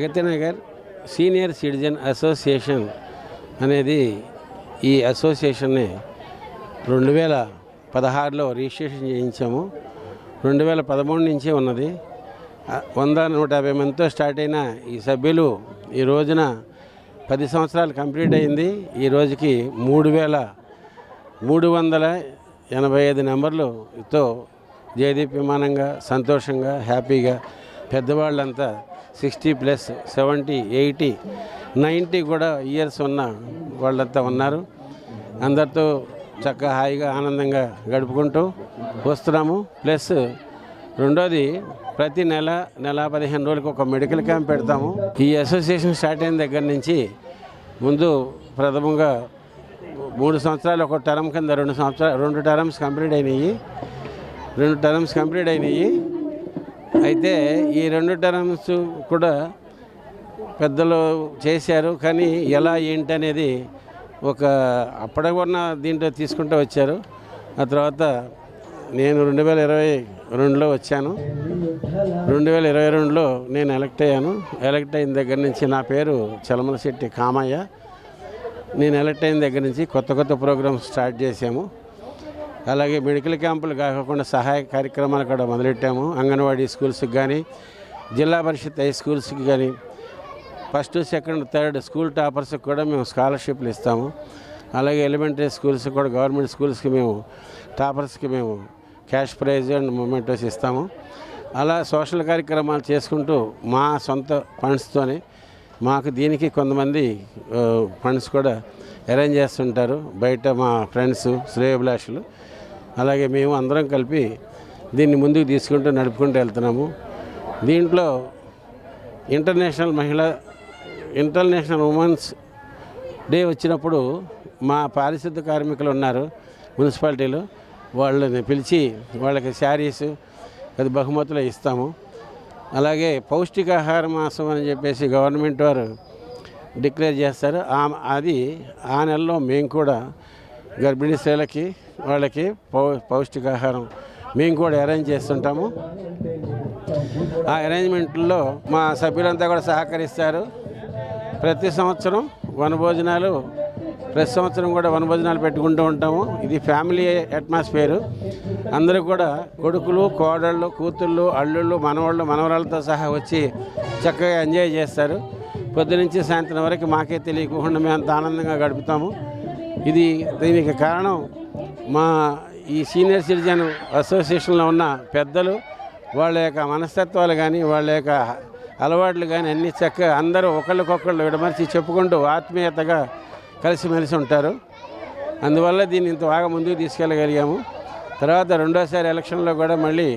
Pragathi Nagar senior citizen association అనేది ఈ అసోసియేషన్ని 2016లో registration చేయించాము. 2013 నుంచే ఉన్నది. 100-150 మందితో స్టార్ట్ అయిన ఈ సభ్యులు ఈ రోజున 10 సంవత్సరాలు కంప్లీట్ అయింది. ఈ రోజుకి 3385 నెంబర్లతో జయదీప్యమానంగా, సంతోషంగా, హ్యాపీగా పెద్దవాళ్ళంతా 60+, 70, 80, 90 కూడా ఇయర్స్ ఉన్న వాళ్ళంతా ఉన్నారు. అందరితో చక్కగా హాయిగా ఆనందంగా గడుపుకుంటూ వస్తున్నాము. ప్లస్ రెండోది, ప్రతి నెల 15 రోజులకు ఒక మెడికల్ క్యాంప్ పెడతాము. ఈ అసోసియేషన్ స్టార్ట్ అయిన దగ్గర నుంచి ముందు ప్రథమంగా 3 సంవత్సరాలు ఒక టర్మ్ కింద 2 టర్మ్స్ కంప్లీట్ అయినాయి. 2 టర్మ్స్ కంప్లీట్ అయినాయి. అయితే ఈ 2 టర్మ్స్ కూడా పెద్దలు చేశారు. కానీ ఎలా ఏంటి అనేది ఒక అప్పటికున్న దీంట్లో తీసుకుంటూ వచ్చారు. ఆ తర్వాత నేను 2022లో వచ్చాను. 2022లో నేను ఎలక్ట్ అయ్యాను. ఎలక్ట్ అయిన దగ్గర నుంచి నా పేరు చలమలశెట్టి కామయ్య. నేను ఎలక్ట్ అయిన దగ్గర నుంచి కొత్త ప్రోగ్రామ్స్ స్టార్ట్ చేసాము. అలాగే మెడికల్ క్యాంపులు కాకుండా సహాయ కార్యక్రమాలు కూడా మొదలెట్టాము. అంగన్వాడీ స్కూల్స్కి కానీ, జిల్లా పరిషత్ హై స్కూల్స్కి కానీ, 1st, 2nd, 3rd స్కూల్ టాపర్స్కి కూడా మేము స్కాలర్షిప్లు ఇస్తాము. అలాగే ఎలిమెంటరీ స్కూల్స్కి కూడా, గవర్నమెంట్ స్కూల్స్కి మేము టాపర్స్కి మేము క్యాష్ ప్రైజ్ అండ్ మొమెంటోస్ ఇస్తాము. అలా సోషల్ కార్యక్రమాలు చేసుకుంటూ మా సొంత ఫండ్స్తోనే, మాకు దీనికి కొంతమంది ఫండ్స్ కూడా అరేంజ్ చేస్తుంటారు బయట మా ఫ్రెండ్స్, శ్రేయోభిలాషులు. అలాగే మేము అందరం కలిపి దీన్ని ముందుకు తీసుకుంటూ నడుపుకుంటూ వెళ్తున్నాము. దీంట్లో ఇంటర్నేషనల్ ఉమెన్స్ డే వచ్చినప్పుడు మా పారిశుద్ధ కార్మికులు ఉన్నారు మున్సిపాలిటీలో, వాళ్ళని పిలిచి వాళ్ళకి శారీస్ అది బహుమతులు ఇస్తాము. అలాగే పౌష్టికాహార మాసం అని చెప్పేసి గవర్నమెంట్ వారు డిక్లేర్ చేస్తారు. అది ఆ నెలలో మేము కూడా గర్భిణీ స్త్రీలకి వాళ్ళకి పౌష్టికాహారం మేము కూడా అరేంజ్ చేస్తుంటాము. ఆ అరేంజ్మెంట్లో మా సభ్యులంతా కూడా సహకరిస్తారు. ప్రతి సంవత్సరం వనభోజనాలు, ప్రతి సంవత్సరం కూడా వనభోజనాలు పెట్టుకుంటూ ఉంటాము. ఇది ఫ్యామిలీ అట్మాస్ఫియరు. అందరూ కూడా కొడుకులు, కోడళ్ళు, కూతుళ్ళు, అల్లుళ్ళు, మనవాళ్ళు, మనవరాలతో సహా వచ్చి చక్కగా ఎంజాయ్ చేస్తారు. పొద్దునుంచి సాయంత్రం వరకు మాకే తెలియకుండా మేము అంత ఆనందంగా గడుపుతాము. దీనికి కారణం మా ఈ సీనియర్ సిటిజన్ అసోసియేషన్లో ఉన్న పెద్దలు, వాళ్ళ యొక్క మనస్తత్వాలు కానీ, వాళ్ళ యొక్క అలవాట్లు కానీ అన్నీ చక్కగా అందరూ ఒకళ్ళకొకళ్ళు విడమర్చి చెప్పుకుంటూ ఆత్మీయతగా కలిసిమెలిసి ఉంటారు. అందువల్ల దీన్ని ఇంత బాగా ముందుకు తీసుకెళ్ళగలిగాము. తర్వాత రెండోసారి ఎలక్షన్లో కూడా మళ్ళీ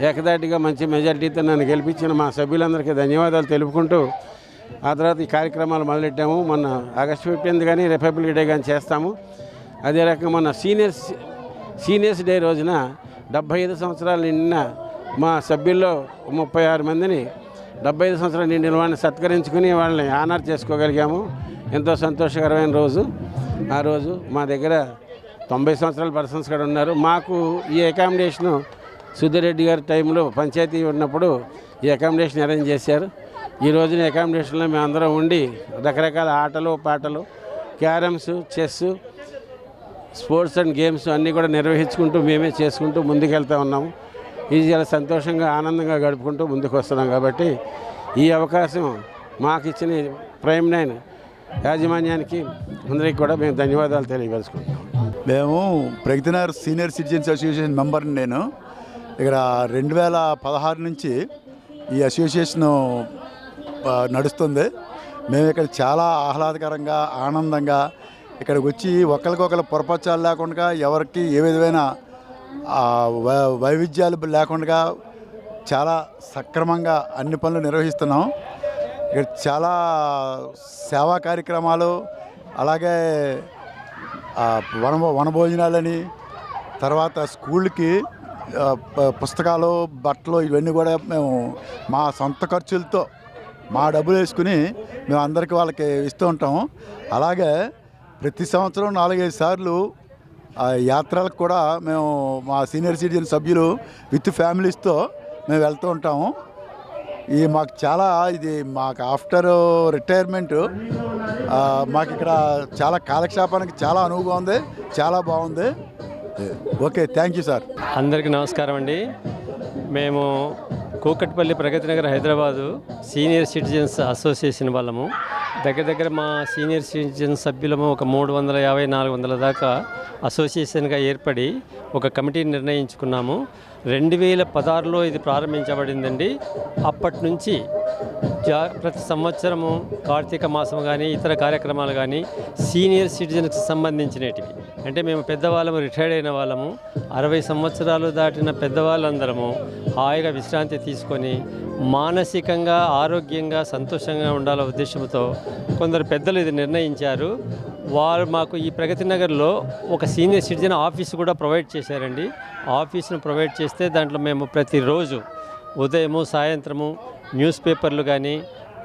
ఏకదాటిగా మంచి మెజారిటీతో నన్ను గెలిపించిన మా సభ్యులందరికీ ధన్యవాదాలు తెలుపుకుంటూ ఆ తర్వాత ఈ కార్యక్రమాలు మొదలెట్టాము. మొన్న ఆగస్టు 15 కానీ రిపబ్లిక్ డే కానీ చేస్తాము. అదే రకంగా మొన్న సీనియర్స్ డే రోజున 75 సంవత్సరాలు నిండిన మా సభ్యుల్లో 36 మందిని 75 సంవత్సరాలు నిండిన వాళ్ళని సత్కరించుకుని వాళ్ళని ఆనర్ చేసుకోగలిగాము. ఎంతో సంతోషకరమైన రోజు. ఆ రోజు మా దగ్గర 90 సంవత్సరాల పర్సన్స్ కూడా ఉన్నారు. మాకు ఈ అకామిడేషను సుధిరెడ్డి గారి టైంలో పంచాయతీ ఉన్నప్పుడు ఈ అకామిడేషన్ అరేంజ్ చేశారు. ఈ రోజున అకామిడేషన్లో మేము అందరం ఉండి రకరకాల ఆటలు, పాటలు, carroms, chess, sports and games అన్నీ కూడా నిర్వహించుకుంటూ మేమే చేసుకుంటూ ముందుకెళ్తూ ఉన్నాము. ఇది చాలా సంతోషంగా, ఆనందంగా గడుపుకుంటూ ముందుకు వస్తున్నాం. కాబట్టి ఈ అవకాశం మాకు ఇచ్చిన ప్రైమ్ 9 యాజమాన్యానికి అందరికీ కూడా మేము ధన్యవాదాలు తెలియపరుచుకుంటాం. మేము ప్రగతినగర్ సీనియర్ సిటిజన్స్ అసోసియేషన్ మెంబర్ని. నేను ఇక్కడ 2016 నుంచి ఈ అసోసియేషను నడుస్తుంది. మేము ఇక్కడ చాలా ఆహ్లాదకరంగా, ఆనందంగా ఇక్కడికి వచ్చి ఒకరికొకరు పొరపచ్చాలు లేకుండా, ఎవరికి ఏ విధమైన వైవిధ్యాలు లేకుండా చాలా సక్రమంగా అన్ని పనులు నిర్వహిస్తున్నాం. ఇక్కడ చాలా సేవా కార్యక్రమాలు, అలాగే వనభోజనాలని, తర్వాత స్కూళ్ళకి పుస్తకాలు, బట్టలు ఇవన్నీ కూడా మేము మా సొంత ఖర్చులతో మా డబ్బులు వేసుకుని మేము అందరికీ వాళ్ళకి ఇస్తూ ఉంటాము. అలాగే ప్రతి సంవత్సరం 4-5 సార్లు యాత్రలకు కూడా మేము మా సీనియర్ సిటిజన్ సభ్యులు విత్ ఫ్యామిలీస్తో మేము వెళ్తూ ఉంటాము. మాకు చాలా ఇది మాకు ఆఫ్టర్ రిటైర్మెంట్ మాకు ఇక్కడ చాలా కాలక్షేపానికి చాలా అనువుగా ఉంది, చాలా బాగుంది. Okay, thank you sir. అందరికీ నమస్కారం అండి. మేము Kukatpally Pragathi Nagar Hyderabad senior citizens association వాళ్ళము. దగ్గర మా సీనియర్ సిటిజన్ సభ్యులము ఒక 350-400 దాకా అసోసియేషన్గా ఏర్పడి ఒక కమిటీని నిర్ణయించుకున్నాము. 2016లో ఇది ప్రారంభించబడిందండి. అప్పటి నుంచి ప్రతి సంవత్సరము కార్తీక మాసం కానీ ఇతర కార్యక్రమాలు కానీ సీనియర్ సిటిజన్కి సంబంధించినటివి, అంటే మేము పెద్దవాళ్ళము, రిటైర్డ్ అయిన వాళ్ళము, 60 సంవత్సరాలు దాటిన పెద్దవాళ్ళందరము హాయిగా విశ్రాంతి తీసుకొని మానసికంగా ఆరోగ్యంగా సంతోషంగా ఉండాలనే ఉద్దేశంతో కొందరు పెద్దలు ఇది నిర్ణయించారు. వారు మాకు ఈ ప్రగతి నగర్లో ఒక సీనియర్ సిటిజన్ ఆఫీసు కూడా ప్రొవైడ్ చేశారండి. ఆఫీసును ప్రొవైడ్ చేస్తే దాంట్లో మేము ప్రతిరోజు ఉదయము సాయంత్రము న్యూస్ పేపర్లు కానీ,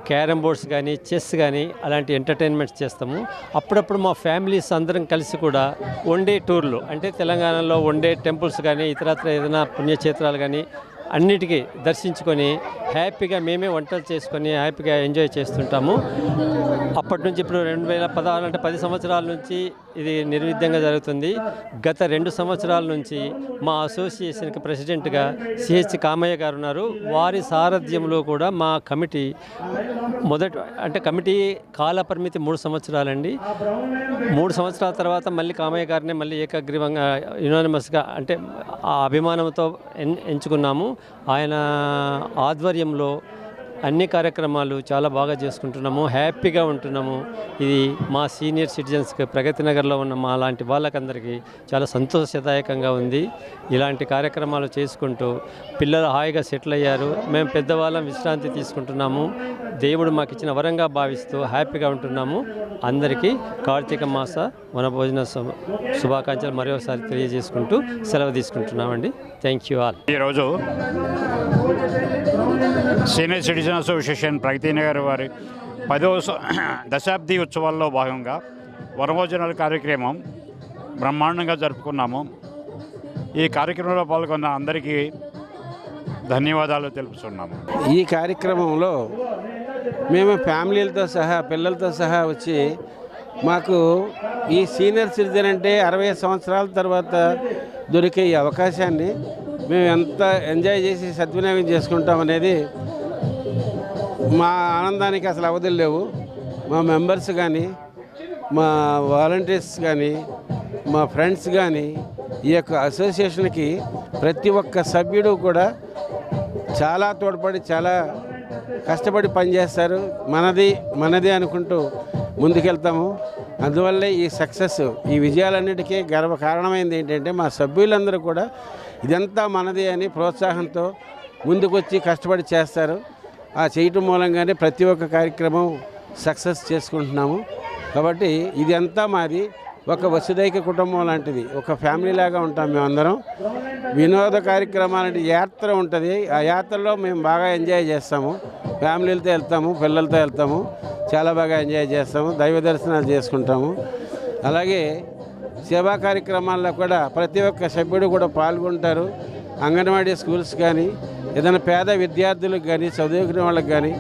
క్యారమ్ బోర్డ్స్ కానీ, చెస్ కానీ అలాంటి ఎంటర్టైన్మెంట్స్ చేస్తాము. అప్పుడప్పుడు మా ఫ్యామిలీస్ అందరం కలిసి కూడా వన్ డే టూర్లు, అంటే తెలంగాణలో వన్ డే టెంపుల్స్ కానీ ఇతరత్ర ఏదైనా పుణ్యక్షేత్రాలు కానీ అన్నిటికీ దర్శించుకొని హ్యాపీగా మేమే వంటలు చేసుకొని హ్యాపీగా ఎంజాయ్ చేస్తుంటాము. అప్పటి నుంచి ఇప్పుడు 2016 అంటే 10 సంవత్సరాల నుంచి ఇది నిర్విఘ్నంగా జరుగుతుంది. గత 2 సంవత్సరాల నుంచి మా అసోసియేషన్కి ప్రెసిడెంట్గా సిహెచ్ కామయ్య గారు ఉన్నారు. వారి సారథ్యంలో కూడా మా కమిటీ కమిటీ కాల పరిమితి 3 సంవత్సరాలండి. 3 సంవత్సరాల తర్వాత మళ్ళీ కామయ్య గారిని మళ్ళీ ఏకగ్రీవంగా యునానిమస్గా అంటే ఆ అభిమానంతో ఎంచుకున్నాము. ఆయన ఆధ్వర్యంలో అన్ని కార్యక్రమాలు చాలా బాగా చేసుకుంటున్నాము, హ్యాపీగా ఉంటున్నాము. ఇది మా సీనియర్ సిటిజన్స్కి ప్రగతి నగర్లో ఉన్న మా లాంటి వాళ్ళకందరికీ చాలా సంతోషదాయకంగా ఉంది. ఇలాంటి కార్యక్రమాలు చేసుకుంటూ పిల్లలు హాయిగా సెటిల్ అయ్యారు. మేము పెద్దవాళ్ళం విశ్రాంతి తీసుకుంటున్నాము. దేవుడు మాకు ఇచ్చిన వరంగా భావిస్తూ హ్యాపీగా ఉంటున్నాము. అందరికీ కార్తీక మాస వనభోజన శుభాకాంక్షలు మరోసారి తెలియజేసుకుంటూ సెలవు తీసుకుంటున్నామండి. Thank you all. ఈరోజు senior citizen association Pragathi Nagar వారి 10వ దశాబ్ది ఉత్సవాల్లో భాగంగా వనభోజనాల కార్యక్రమం బ్రహ్మాండంగా జరుపుకున్నాము. ఈ కార్యక్రమంలో పాల్గొన్న అందరికీ ధన్యవాదాలు తెలుపుతున్నాము. ఈ కార్యక్రమంలో మేము ఫ్యామిలీలతో సహా పిల్లలతో సహా వచ్చి మాకు ఈ సీనియర్ సిటిజన్ అంటే 60 సంవత్సరాల తర్వాత దొరికే ఈ అవకాశాన్ని మేము ఎంత ఎంజాయ్ చేసి సద్వినియోగం చేసుకుంటాం అనేది మా ఆనందానికి అసలు అవధులు లేవు. మా మెంబర్స్ కానీ, మా వాలంటీర్స్ కానీ, మా ఫ్రెండ్స్ కానీ ఈ యొక్క అసోసియేషన్కి ప్రతి ఒక్క సభ్యుడు కూడా చాలా తోడ్పడి చాలా కష్టపడి పనిచేస్తారు. మనది అనుకుంటూ ముందుకెళ్తాము. అందువల్లే ఈ సక్సెస్, ఈ విజయాలన్నిటికీ కారణమైంది ఏంటంటే మా సభ్యులందరూ కూడా ఇదంతా మనది అని ప్రోత్సాహంతో ముందుకొచ్చి కష్టపడి చేస్తారు. ఆ చేయటం మూలంగానే ప్రతి ఒక్క కార్యక్రమం సక్సెస్ చేసుకుంటున్నాము. కాబట్టి ఇది అంతా మాది ఒక వసుదైక కుటుంబం లాంటిది, ఒక ఫ్యామిలీ లాగా ఉంటాం మేమందరం. వినోద కార్యక్రమాలంటే యాత్ర ఉంటుంది. ఆ యాత్రలో మేము బాగా ఎంజాయ్ చేస్తాము. ఫ్యామిలీలతో వెళ్తాము, పిల్లలతో వెళ్తాము, చాలా బాగా ఎంజాయ్ చేస్తాము. దైవ దర్శనాలు చేసుకుంటాము. అలాగే సేవా కార్యక్రమాల్లో కూడా ప్రతి ఒక్క సభ్యుడు కూడా పాల్గొంటారు. అంగన్వాడీ స్కూల్స్ కానీ, ఏదైనా పేద విద్యార్థులకు కానీ, చదువుకునే వాళ్ళకి కానీ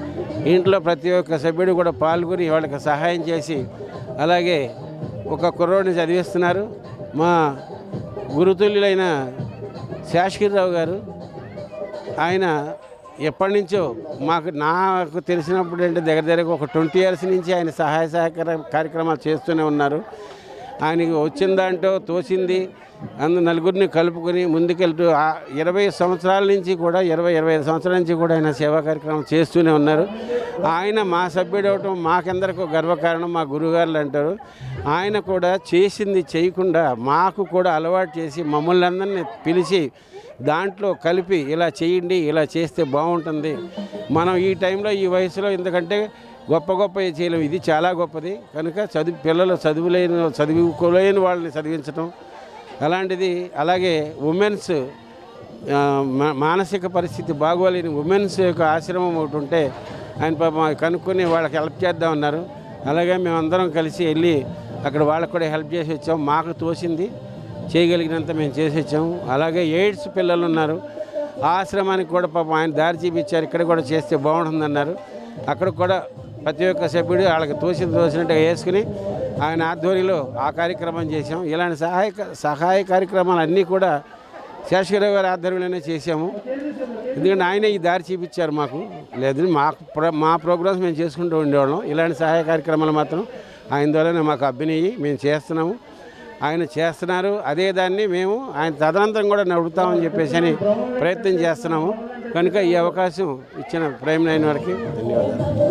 ఇంట్లో ప్రతి ఒక్క సభ్యుడు కూడా పాల్గొని వాళ్ళకి సహాయం చేసి, అలాగే ఒక కుర్రోడిని చదివిస్తున్నారు. మా గురుతుల్యులైన శాశ్వతరావు గారు, ఆయన ఎప్పటి నుంచో నాకు తెలిసినప్పుడు అంటే దగ్గర ఒక 20 years నుంచి ఆయన సహాయ సహకార కార్యక్రమాలు చేస్తూనే ఉన్నారు. ఆయనకి వచ్చిన దాంట్లో తోచింది నలుగురిని కలుపుకొని ముందుకెళ్తూ 20 సంవత్సరాల నుంచి కూడా 25 సంవత్సరాల నుంచి కూడా ఆయన సేవా కార్యక్రమం చేస్తూనే ఉన్నారు. ఆయన మా సభ్యుడు అవటం మాకందరికీ గర్వకారణం. మా గురుగారులు అంటారు. ఆయన కూడా చేసింది చేయకుండా మాకు కూడా అలవాటు చేసి మమ్మల్ని అందరినీ పిలిచి దాంట్లో కలిపి ఇలా చేయండి, ఇలా చేస్తే బాగుంటుంది, మనం ఈ టైంలో ఈ వయసులో ఎందుకంటే గొప్ప చేయలేము, ఇది చాలా గొప్పది కనుక పిల్లలు చదువుకోలేని వాళ్ళని చదివించడం అలాంటిది. అలాగే ఉమెన్స్ మానసిక పరిస్థితి బాగోలేని ఉమెన్స్ యొక్క ఆశ్రమం ఒకటి ఉంటే ఆయన పాపం కనుక్కొని వాళ్ళకి హెల్ప్ చేద్దామన్నారు. అలాగే మేమందరం కలిసి వెళ్ళి అక్కడ వాళ్ళకు కూడా హెల్ప్ చేసి వచ్చాము. మాకు తోచింది చేయగలిగినంత మేము చేసి వచ్చాము. అలాగే ఎయిడ్స్ పిల్లలు ఉన్నారు, ఆ ఆశ్రమానికి కూడా పాపం ఆయన దారి చూపించారు, ఇక్కడ కూడా చేస్తే బాగుంటుందన్నారు. అక్కడ కూడా ప్రతి ఒక్క సభ్యుడు వాళ్ళకి తోసినట్టుగా వేసుకుని ఆయన ఆధ్వర్యంలో ఆ కార్యక్రమం చేసాం. ఇలాంటి సహాయ కార్యక్రమాలు అన్నీ కూడా శేషగిరి గారి ఆధ్వర్యంలోనే చేసాము. ఎందుకంటే ఆయనే ఈ దారి చూపించారు మాకు. లేదు మా ప్రోగ్రామ్స్ మేము చేసుకుంటూ ఉండేవాళ్ళం. ఇలాంటి సహాయ కార్యక్రమాలు మాత్రం ఆయన ద్వారానే మాకు అబ్బినయ్యి మేము చేస్తున్నాము. ఆయన చేస్తున్నారు, అదే దాన్ని మేము ఆయన తదనంతరం కూడా నడుపుతామని చెప్పేసి అని ప్రయత్నం చేస్తున్నాము. కనుక ఈ అవకాశం ఇచ్చిన ప్రైమ్ లైన్ వారికి ధన్యవాదాలు.